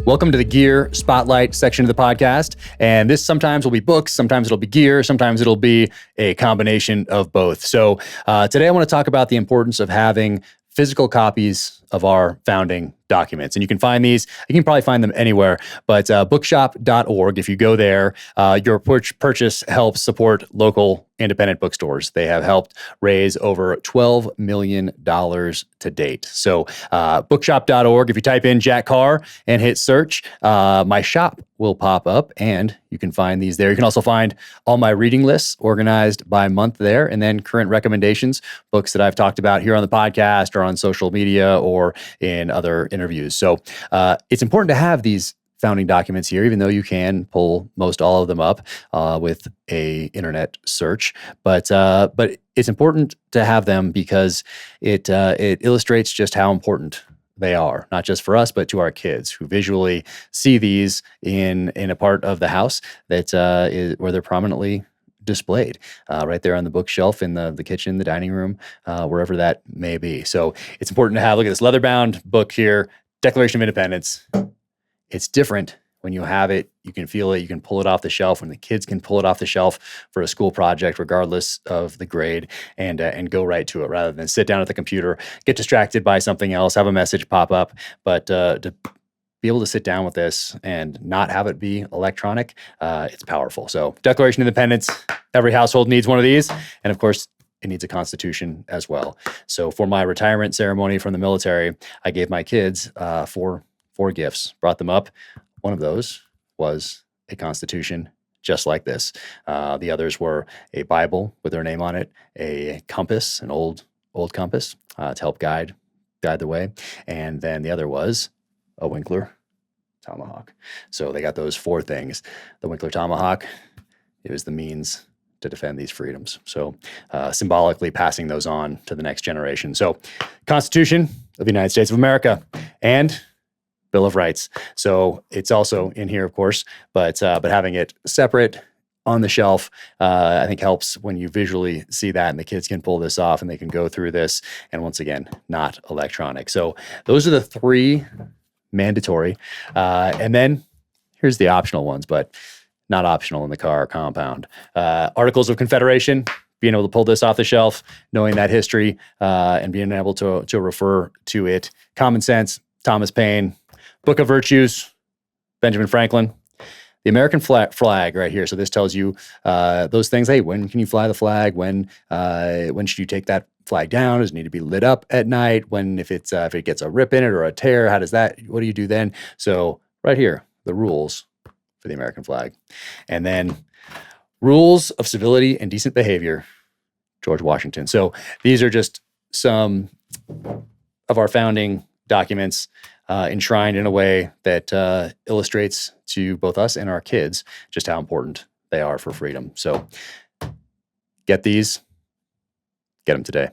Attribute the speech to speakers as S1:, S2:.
S1: Welcome to the Gear Spotlight section of the podcast. And this sometimes will be books, sometimes it'll be gear, sometimes it'll be a combination of both. So today I want to talk about the importance of having physical copies of our founding documents. And you can find these, you can probably find them anywhere, but bookshop.org, if you go there, your purchase helps support local independent bookstores. They have helped raise over $12 million to date. So bookshop.org, if you type in Jack Carr and hit search, my shop will pop up and you can find these there. You can also find all my reading lists organized by month there, and then current recommendations, books that I've talked about here on the podcast or on social media or in other interviews. So it's important to have these founding documents here, even though you can pull most all of them up with a internet search. But it's important to have them because it illustrates just how important they are, not just for us, but to our kids who visually see these in a part of the house that is where they're prominently displayed, right there on the bookshelf in the kitchen, the dining room, wherever that may be. So it's important to have, look at this leather-bound book here, Declaration of Independence. It's different when you have it, you can feel it, you can pull it off the shelf, when the kids can pull it off the shelf for a school project, regardless of the grade, and go right to it rather than sit down at the computer, get distracted by something else, have a message pop up. But to be able to sit down with this and not have it be electronic, it's powerful. So Declaration of Independence, every household needs one of these. And of course, it needs a constitution as well. So for my retirement ceremony from the military, I gave my kids four gifts, brought them up. One of those was a constitution just like this. The others were a Bible with their name on it, a compass, an old compass to help guide the way. And then the other was a Winkler tomahawk. So they got those four things. The Winkler tomahawk, it was the means to defend these freedoms. So symbolically passing those on to the next generation. So Constitution of the United States of America and Bill of Rights. So it's also in here, of course, but having it separate on the shelf, I think helps when you visually see that, and the kids can pull this off and they can go through this. And once again, not electronic. So those are the three mandatory. And then here's the optional ones, but not optional in the car compound. Articles of Confederation, being able to pull this off the shelf, knowing that history, and being able to refer to it. Common Sense, Thomas Paine. Book of Virtues, Benjamin Franklin. The American flag right here. So this tells you those things. Hey, when can you fly the flag? When should you take that flag down? Does it need to be lit up at night? If it gets a rip in it or a tear, what do you do then? So right here, the rules for the American flag. And then rules of civility and decent behavior, George Washington. So these are just some of our founding documents enshrined in a way that illustrates to both us and our kids just how important they are for freedom. So get these, get them today.